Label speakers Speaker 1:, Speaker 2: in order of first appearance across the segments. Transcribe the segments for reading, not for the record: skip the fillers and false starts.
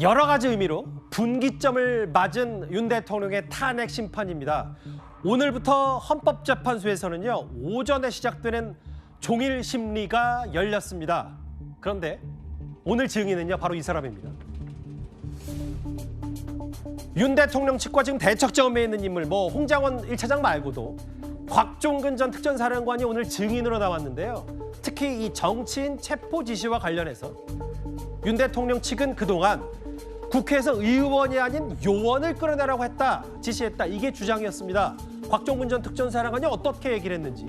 Speaker 1: 여러 가지 의미로 분기점을 맞은 윤 대통령의 탄핵 심판입니다. 오늘부터 헌법재판소에서는요, 오전에 시작되는 종일 심리가 열렸습니다. 그런데 오늘 증인은요, 바로 이 사람입니다. 윤 대통령 측과 지금 대척점에 있는 인물, 홍장원 1차장 말고도 곽종근 전 특전사령관이 오늘 증인으로 나왔는데요. 특히 이 정치인 체포 지시와 관련해서 윤 대통령 측은 그동안 국회에서 의원이 아닌 요원을 끌어내라고 지시했다. 이게 주장이었습니다. 곽종근 전 특전사령관이 어떻게 얘기를 했는지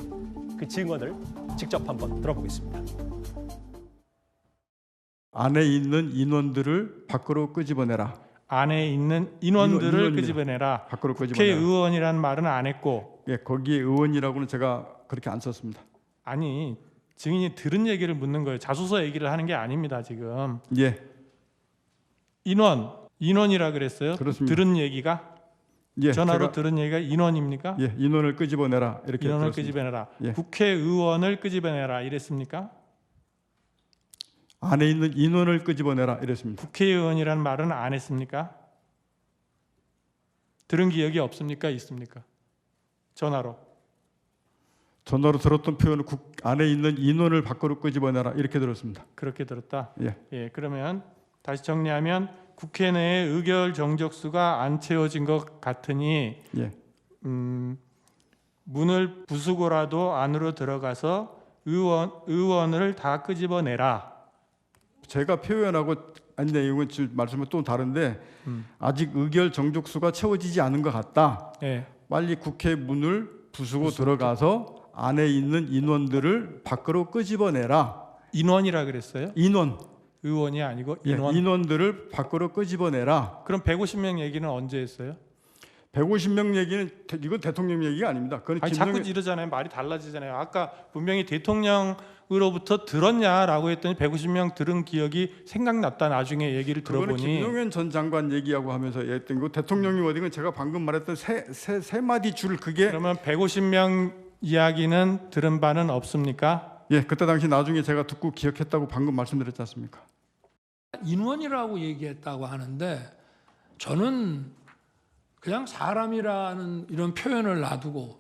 Speaker 1: 그 증언을 직접 한번 들어보겠습니다.
Speaker 2: 안에 있는 인원들을 밖으로 끄집어내라.
Speaker 3: 안에 있는 인원들을
Speaker 2: 인원입니다.
Speaker 3: 끄집어내라.
Speaker 2: 밖으로 끄집어내라.
Speaker 3: 국회의원이라는 말은 안 했고.
Speaker 2: 예, 거기에 의원이라고는 제가 그렇게 안 썼습니다.
Speaker 3: 아니, 증인이 들은 얘기를 묻는 거예요. 자소서 얘기를 하는 게 아닙니다, 지금.
Speaker 2: 예,
Speaker 3: 인원이라 그랬어요?
Speaker 2: 그렇습니다.
Speaker 3: 들은 얘기가?
Speaker 2: 예,
Speaker 3: 전화로
Speaker 2: 제가,
Speaker 3: 들은 얘기가 인원입니까?
Speaker 2: 예, 인원을 끄집어내라 이렇게
Speaker 3: 인원을
Speaker 2: 들었습니다.
Speaker 3: 끄집어내라.
Speaker 2: 예.
Speaker 3: 국회의원을 끄집어내라 이랬습니까?
Speaker 2: 안에 있는 인원을 끄집어내라 이랬습니다.
Speaker 3: 국회의원이라는 말은 안 했습니까? 들은 기억이 없습니까? 있습니까? 전화로.
Speaker 2: 전화로 들었던 표현은 안에 있는 인원을 밖으로 끄집어내라 이렇게 들었습니다.
Speaker 3: 그렇게 들었다.
Speaker 2: 예,
Speaker 3: 그러면 다시 정리하면 국회 내에 의결 정적수가 안 채워진 것 같으니
Speaker 2: 예,
Speaker 3: 문을 부수고라도 안으로 들어가서 의원을 다 끄집어내라.
Speaker 2: 제가 표현하고 아닌데 이건 지금 말씀은 또 다른데 아직 의결 정족수가 채워지지 않은 것 같다.
Speaker 3: 예.
Speaker 2: 빨리 국회 문을 부수고 들어가서 안에 있는 인원들을 밖으로 끄집어내라.
Speaker 3: 인원이라 그랬어요?
Speaker 2: 인원,
Speaker 3: 의원이 아니고
Speaker 2: 예,
Speaker 3: 인원.
Speaker 2: 인원들을 밖으로 끄집어내라.
Speaker 3: 그럼 150명 얘기는 언제 했어요?
Speaker 2: 150명 얘기는 이건 대통령 얘기가 아닙니다. 그건
Speaker 3: 아니, 자꾸 이러잖아요. 말이 달라지잖아요. 아까 분명히 대통령으로부터 들었냐라고 했더니 150명 들은 기억이 생각났다. 나중에 얘기를
Speaker 2: 그거는
Speaker 3: 들어보니
Speaker 2: 김용현 전 장관 얘기하고 하면서 했던 거 대통령이 어디건 제가 방금 말했던 세 마디 줄 그게
Speaker 3: 그러면 150명 이야기는 들은 바는 없습니까?
Speaker 2: 예, 그때 당시 나중에 제가 듣고 기억했다고 방금 말씀드렸지 않습니까?
Speaker 4: 인원이라고 얘기했다고 하는데 저는 그냥 사람이라는 이런 표현을 놔두고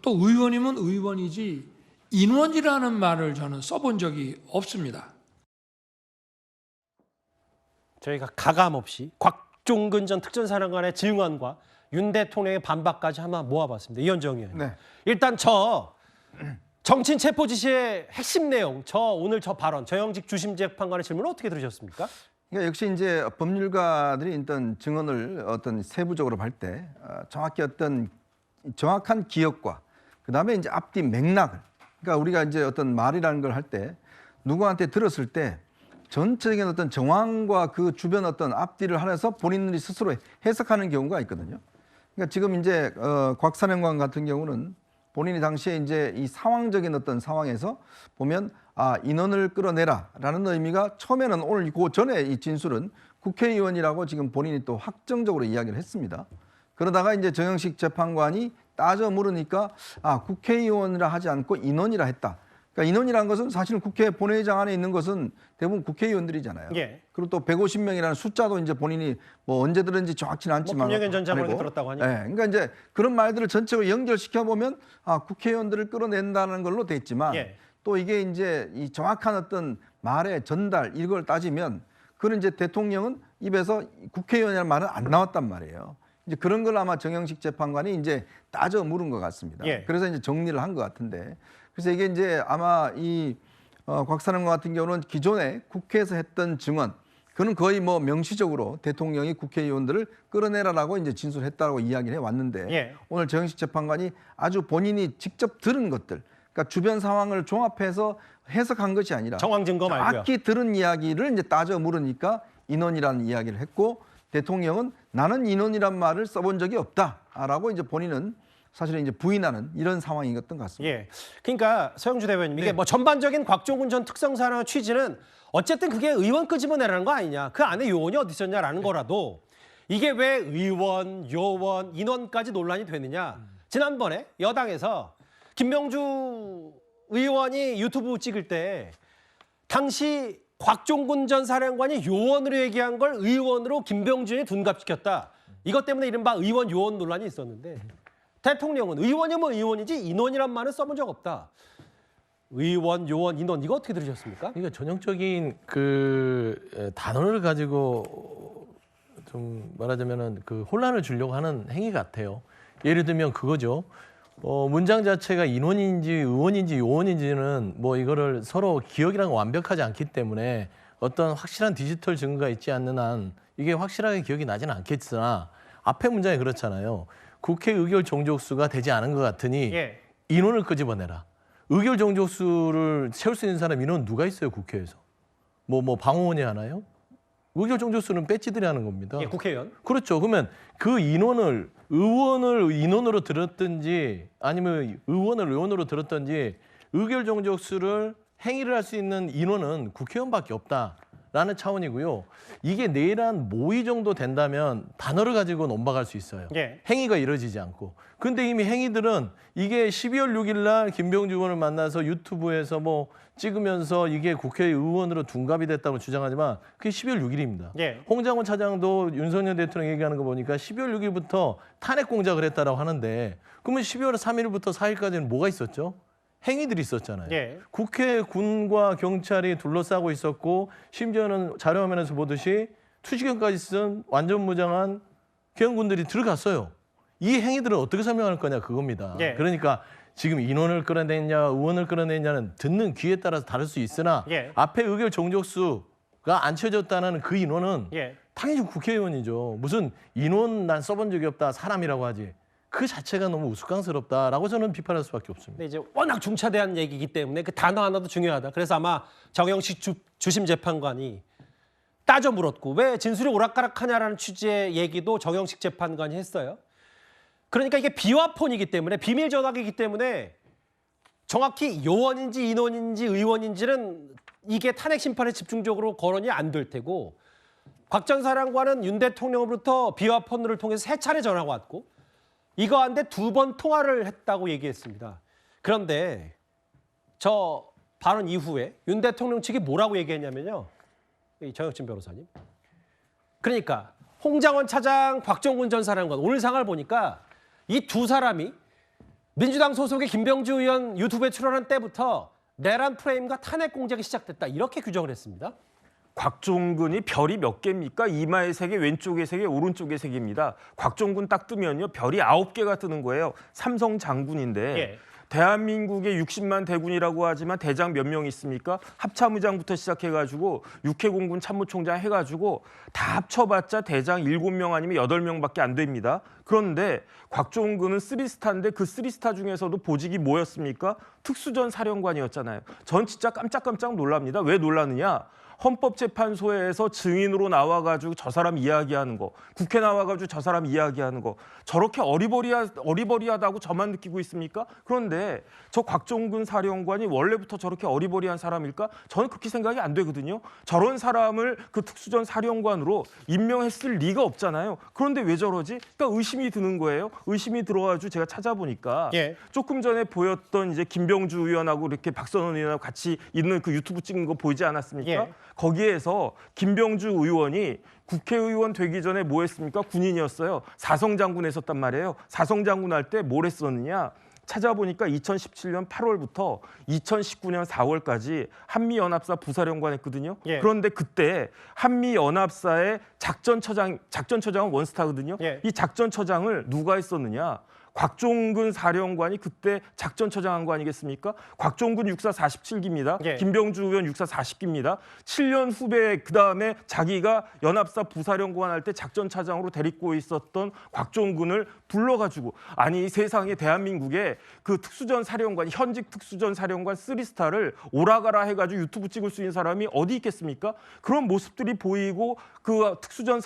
Speaker 4: 또 의원이면 의원이지 인원이라는 말을 저는 써본 적이 없습니다.
Speaker 1: 저희가 가감없이 곽종근 전 특전사령관의 증언과 윤 대통령의 반박까지 한번 모아봤습니다. 이현정 의원.
Speaker 5: 네.
Speaker 1: 일단 정치인 체포 지시의 핵심 내용, 오늘 발언, 정영직 주심재판관의 질문을 어떻게 들으셨습니까?
Speaker 5: 그러니까 역시 이제 법률가들이 일단 증언을 어떤 세부적으로 할 때 정확히 어떤 정확한 기억과 그다음에 이제 앞뒤 맥락을, 그러니까 우리가 이제 어떤 말이라는 걸 할 때 누구한테 들었을 때 전체적인 어떤 정황과 그 주변 어떤 앞뒤를 하면서 본인들이 스스로 해석하는 경우가 있거든요. 그러니까 지금 이제 곽 사령관 같은 경우는 본인이 당시에 이제 이 상황적인 어떤 상황에서 보면 인원을 끌어내라라는 의미가 처음에는 오늘 그 전에 이 진술은 국회의원이라고 지금 본인이 또 확정적으로 이야기를 했습니다. 그러다가 이제 정영식 재판관이 따져 물으니까 국회의원이라 하지 않고 인원이라 했다. 그러니까 인원이라는 것은 사실 국회 본회의장 안에 있는 것은 대부분 국회의원들이잖아요.
Speaker 1: 예.
Speaker 5: 그리고 또 150명이라는 숫자도 이제 본인이 언제 들은지 정확치는 않지만
Speaker 1: 김영현 전 장관이
Speaker 5: 아니고.
Speaker 1: 들었다고 하니까.
Speaker 5: 예, 그러니까 이제 그런 말들을 전체로 연결시켜 보면 국회의원들을 끌어낸다는 걸로 돼 있지만
Speaker 1: 예.
Speaker 5: 또 이게 이제 이 정확한 어떤 말의 전달 이걸 따지면 그런 이제 대통령은 입에서 국회의원이라는 말은 안 나왔단 말이에요. 이제 그런 걸 아마 정영식 재판관이 이제 따져 물은 것 같습니다.
Speaker 1: 예.
Speaker 5: 그래서 이제 정리를 한 것 같은데, 그래서 이게 이제 아마 이 곽 사령관 같은 경우는 기존에 국회에서 했던 증언, 그는 거의 명시적으로 대통령이 국회의원들을 끌어내라라고 이제 진술했다고 이야기를 해왔는데
Speaker 1: 예.
Speaker 5: 오늘 정영식 재판관이 아주 본인이 직접 들은 것들, 그러니까 주변 상황을 종합해서 해석한 것이 아니라
Speaker 1: 정황 증거 말고요.
Speaker 5: 정확히 들은 이야기를 이제 따져 물으니까 인원이라는 이야기를 했고, 대통령은 나는 인원이란 말을 써본 적이 없다라고 이제 본인은 사실은 이제 부인하는 이런 상황이었던 것 같습니다.
Speaker 1: 예. 그러니까 서영주 대변인, 이게 전반적인 곽종근 전 특성사령관 취지는 어쨌든 그게 의원 끄집어내라는 거 아니냐. 그 안에 요원이 어디 있었냐라는 거라도 이게 왜 의원, 요원, 인원까지 논란이 되느냐. 지난번에 여당에서 김명주 의원이 유튜브 찍을 때 당시 곽종군 전 사령관이 요원으로 얘기한 걸 의원으로 김병준이 둔갑시켰다. 이것 때문에 이른바 의원 요원 논란이 있었는데 대통령은 의원이면 의원이지 인원이란 말은 써본 적 없다. 의원, 요원, 인원 이거 어떻게 들으셨습니까?
Speaker 6: 그러니까 전형적인 그 단어를 가지고 좀 말하자면은 그 혼란을 주려고 하는 행위 같아요. 예를 들면 그거죠. 문장 자체가 인원인지 의원인지 요원인지는 뭐 이거를 서로 기억이랑 완벽하지 않기 때문에 어떤 확실한 디지털 증거가 있지 않는 한 이게 확실하게 기억이 나지는 않겠으나 앞에 문장이 그렇잖아요. 국회 의결 종족수가 되지 않은 것 같으니
Speaker 1: 예.
Speaker 6: 인원을 끄집어내라. 의결 종족수를 채울 수 있는 사람 인원 누가 있어요 국회에서? 뭐 방어원이 하나요? 의결 종족수는 배지들이 하는 겁니다.
Speaker 1: 예, 국회의원.
Speaker 6: 그렇죠. 그러면 그 인원을 의원을 인원으로 들었든지 아니면 의원을 의원으로 들었든지 의결 종족수를 행위를 할 수 있는 인원은 국회의원밖에 없다라는 차원이고요. 이게 내란 모의 정도 된다면 단어를 가지고 논박할 수 있어요.
Speaker 1: 예.
Speaker 6: 행위가 이루어지지 않고. 근데 이미 행위들은 이게 12월 6일 날 김병주 의원을 만나서 유튜브에서 뭐 찍으면서 이게 국회의원으로 둔갑이 됐다고 주장하지만 그게 12월 6일입니다.
Speaker 1: 예.
Speaker 6: 홍장원 차장도 윤석열 대통령 얘기하는 거 보니까 12월 6일부터 탄핵 공작을 했다라고 하는데 그러면 12월 3일부터 4일까지는 뭐가 있었죠? 행위들이 있었잖아요.
Speaker 1: 예.
Speaker 6: 국회 군과 경찰이 둘러싸고 있었고 심지어는 자료화면에서 보듯이 투시경까지 쓴 완전 무장한 경군들이 들어갔어요. 이 행위들을 어떻게 설명할 거냐 그겁니다.
Speaker 1: 예.
Speaker 6: 그러니까 지금 인원을 끌어내냐 의원을 끌어내냐는 듣는 귀에 따라서 다를 수 있으나
Speaker 1: 예.
Speaker 6: 앞에 의결 종족수가 안 채워졌다는 그 인원은
Speaker 1: 예.
Speaker 6: 당연히 국회의원이죠. 무슨 인원 난 써본 적이 없다 사람이라고 하지. 그 자체가 너무 우스꽝스럽다라고 저는 비판할 수밖에 없습니다.
Speaker 1: 근데 이제 워낙 중차대한 얘기이기 때문에 그 단어 하나도 중요하다. 그래서 아마 정영식 주심 재판관이 따져 물었고 왜 진술이 오락가락하냐라는 취지의 얘기도 정영식 재판관이 했어요. 그러니까 이게 비화폰이기 때문에 비밀 전화기이기 때문에 정확히 요원인지 인원인지 의원인지는 이게 탄핵 심판에 집중적으로 거론이 안 될 테고 곽 전 사령관은 윤 대통령으로부터 비화폰을 통해서 3차례 전화가 왔고 이거 한데 2번 통화를 했다고 얘기했습니다. 그런데 저 발언 이후에 윤 대통령 측이 뭐라고 얘기했냐면요. 이 정혁진 변호사님. 그러니까 홍장원 차장, 곽종군 전 사령관 오늘 상황을 보니까 이 두 사람이 민주당 소속의 김병주 의원 유튜브에 출연한 때부터 내란 프레임과 탄핵 공작이 시작됐다. 이렇게 규정을 했습니다.
Speaker 7: 곽종근이 별이 몇 개입니까? 이마의 3개, 왼쪽의 3개, 오른쪽의 3개입니다. 곽종근 딱 뜨면요. 별이 9개가 뜨는 거예요. 삼성 장군인데
Speaker 1: 예.
Speaker 7: 대한민국의 60만 대군이라고 하지만 대장 몇 명 있습니까? 합참의장부터 시작해가지고 육해공군 참모총장 해가지고 다 합쳐봤자 대장 7명 아니면 8명밖에 안 됩니다. 그런데 곽종근은 3스타인데 그 3스타 중에서도 보직이 뭐였습니까? 특수전 사령관이었잖아요. 전 진짜 깜짝깜짝 놀랍니다. 왜 놀랐느냐? 헌법재판소에서 증인으로 나와가지고 저 사람 이야기하는 거, 국회 나와가지고 저 사람 이야기하는 거 저렇게 어리버리하다고 저만 느끼고 있습니까? 그런데 저 곽종근 사령관이 원래부터 저렇게 어리버리한 사람일까? 저는 그렇게 생각이 안 되거든요. 저런 사람을 그 특수전 사령관으로 임명했을 리가 없잖아요. 그런데 왜 저러지? 그러니까 의심이 드는 거예요. 의심이 들어가지고 제가 찾아보니까
Speaker 1: 예.
Speaker 7: 조금 전에 보였던 이제 김병주 의원하고 이렇게 박선원 의원하고 같이 있는 그 유튜브 찍은 거 보이지 않았습니까?
Speaker 1: 예.
Speaker 7: 거기에서 김병주 의원이 국회의원 되기 전에 뭐 했습니까? 군인이었어요. 사성장군 했었단 말이에요. 사성장군 할 때 뭘 했었느냐? 찾아보니까 2017년 8월부터 2019년 4월까지 한미연합사 부사령관 했거든요.
Speaker 1: 예.
Speaker 7: 그런데 그때 한미연합사의 작전처장은 원스타거든요.
Speaker 1: 예.
Speaker 7: 이 작전처장을 누가 했었느냐? 곽종근 사령관이 그때 작전처장 한 거 아니겠습니까? 곽종근 육사 47기입니다.
Speaker 1: 예.
Speaker 7: 김병주 의원 육사 40기입니다. 7년 후배 그다음에 자기가 연합사 부사령관 할 때 작전차장으로 데리고 있었던 곽종근을 불러가지고 아니 세상에 대한민국에 그 특수전 사령관 현직 특수전 사령관 3스타를 오라가라 해가지고 유튜브 찍을 수 있는 사람이 어디 있겠습니까? 그런 모습들이 보이고 그 특수전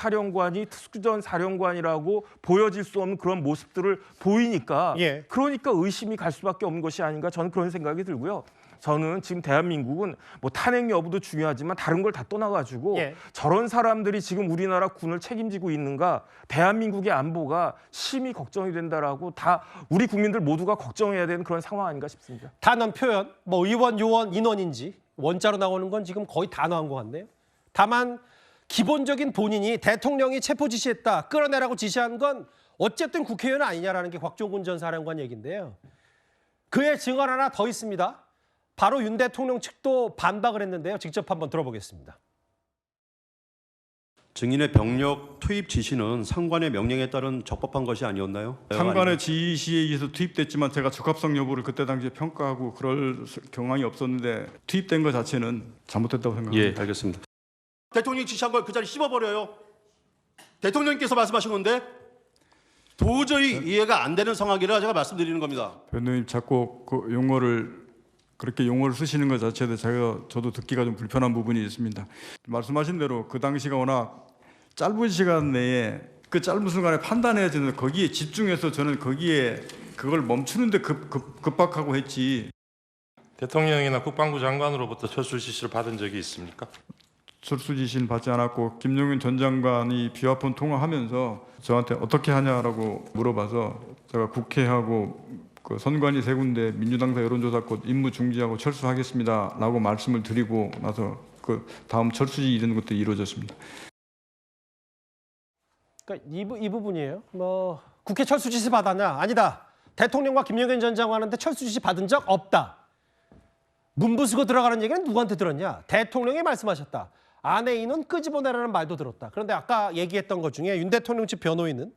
Speaker 7: 사령관이라고 보여질 수 없는 그런 모습들을 보이니까
Speaker 1: 예.
Speaker 7: 그러니까 의심이 갈 수밖에 없는 것이 아닌가 저는 그런 생각이 들고요. 저는 지금 대한민국은 뭐 탄핵 여부도 중요하지만 다른 걸 다 떠나가지고
Speaker 1: 예.
Speaker 7: 저런 사람들이 지금 우리나라 군을 책임지고 있는가 대한민국의 안보가 심히 걱정이 된다라고 다 우리 국민들 모두가 걱정해야 되는 그런 상황 아닌가 싶습니다.
Speaker 1: 단언 표현, 뭐 의원, 요원, 인원인지 원자로 나오는 건 지금 거의 다 나온 것 같네요. 다만 기본적인 본인이 대통령이 체포 지시했다, 끌어내라고 지시한 건 어쨌든 국회의원 아니냐라는 게 곽종근 전 사령관 얘기인데요. 그의 증언 하나 더 있습니다. 바로 윤 대통령 측도 반박을 했는데요. 직접 한번 들어보겠습니다.
Speaker 8: 증인의 병력 투입 지시는 상관의 명령에 따른 적법한 것이 아니었나요?
Speaker 2: 상관의 지시에 의해서 투입됐지만 제가 적합성 여부를 그때 당시에 평가하고 그럴 경황이 없었는데 투입된 것 자체는 잘못됐다고 생각합니다.
Speaker 8: 예, 알겠습니다.
Speaker 9: 대통령이 지시한 걸 그 자리 씹어버려요. 대통령께서 말씀하신 건데 도저히 이해가 안 되는 상황이라 제가 말씀드리는 겁니다.
Speaker 2: 변호님 자꾸 그 용어를 그렇게 용어를 쓰시는 것 자체도 저도 듣기가 좀 불편한 부분이 있습니다. 말씀하신 대로 그 당시가 워낙 짧은 시간 내에 그 짧은 순간에 판단해야 되는 거기에 집중해서 저는 거기에 그걸 멈추는데 급박하고 했지.
Speaker 10: 대통령이나 국방부 장관으로부터 철수 지시를 받은 적이 있습니까?
Speaker 2: 철수 지시는 받지 않았고 김용현 전 장관이 비화폰 통화하면서 저한테 어떻게 하냐라고 물어봐서 제가 국회하고 그 선관위 세 군데 민주당사 여론조사권 임무 중지하고 철수하겠습니다라고 말씀을 드리고 나서 그 다음 철수지 이런 것도 이루어졌습니다.
Speaker 1: 그러니까 이 부분이에요. 뭐 국회 철수 지시 받았냐? 아니다. 대통령과 김용현 전 장관한테 철수 지시 받은 적 없다. 문부수고 들어가는 얘기는 누구한테 들었냐? 대통령이 말씀하셨다. 안에 인원 끄집어내라는 말도 들었다. 그런데 아까 얘기했던 것 중에 윤 대통령 측 변호인은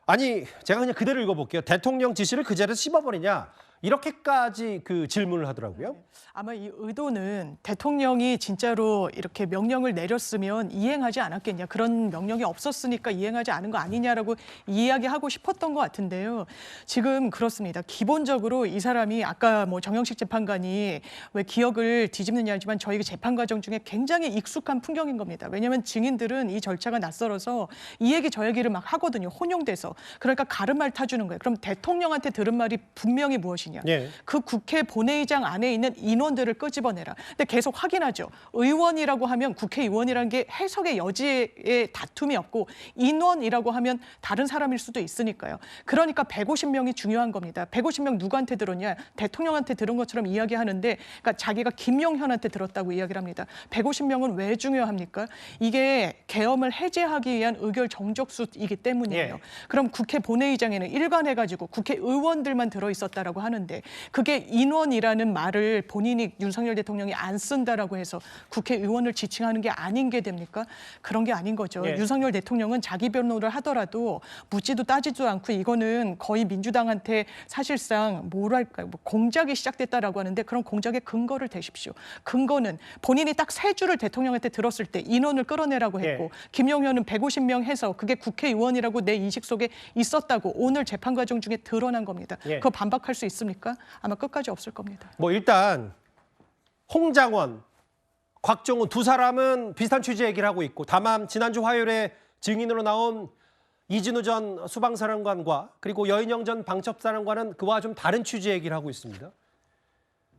Speaker 1: 아니 제가 그냥 그대로 읽어볼게요. 대통령 지시를 그 자리에서 씹어버리냐? 이렇게까지 그 질문을 하더라고요.
Speaker 11: 아마 이 의도는 대통령이 진짜로 이렇게 명령을 내렸으면 이행하지 않았겠냐. 그런 명령이 없었으니까 이행하지 않은 거 아니냐라고 이야기하고 싶었던 것 같은데요. 지금 그렇습니다. 기본적으로 이 사람이 아까 뭐 정영식 재판관이 왜 기억을 뒤집느냐 하지만 저희 재판 과정 중에 굉장히 익숙한 풍경인 겁니다. 왜냐하면 증인들은 이 절차가 낯설어서 이 얘기 저 얘기를 막 하거든요. 혼용돼서. 그러니까 가르마를 타주는 거예요. 그럼 대통령한테 들은 말이 분명히 무엇이냐.
Speaker 1: 예.
Speaker 11: 그 국회 본회의장 안에 있는 인원들을 끄집어내라. 근데 계속 확인하죠. 의원이라고 하면 국회의원이라는 게 해석의 여지에 다툼이 없고 인원이라고 하면 다른 사람일 수도 있으니까요. 그러니까 150명이 중요한 겁니다. 150명 누구한테 들었냐? 대통령한테 들은 것처럼 이야기하는데 그러니까 자기가 김용현한테 들었다고 이야기를 합니다. 150명은 왜 중요합니까? 이게 계엄을 해제하기 위한 의결 정적수이기 때문이에요.
Speaker 1: 예.
Speaker 11: 그럼 국회 본회의장에는 일관해가지고 국회의원들만 들어있었다라고 하는데 그게 인원이라는 말을 본인이 윤석열 대통령이 안 쓴다라고 해서 국회의원을 지칭하는 게 아닌 게 됩니까? 그런 게 아닌 거죠.
Speaker 1: 예.
Speaker 11: 윤석열 대통령은 자기 변호를 하더라도 묻지도 따지도 않고 이거는 거의 민주당한테 사실상 뭐랄까 공작이 시작됐다라고 하는데 그런 공작의 근거를 대십시오. 근거는 본인이 딱 세 줄을 대통령한테 들었을 때 인원을 끌어내라고 했고
Speaker 1: 예.
Speaker 11: 김용현은 150명 해서 그게 국회의원이라고 내 인식 속에 있었다고 오늘 재판 과정 중에 드러난 겁니다.
Speaker 1: 예.
Speaker 11: 그거 반박할 수 있습니까? 아마 끝까지 없을 겁니다.
Speaker 1: 뭐 일단 홍장원, 곽종훈 두 사람은 비슷한 취지 얘기를 하고 있고 다만 지난주 화요일에 증인으로 나온 이진우 전 수방사령관과 그리고 여인영 전 방첩사령관은 그와 좀 다른 취지 얘기를 하고 있습니다.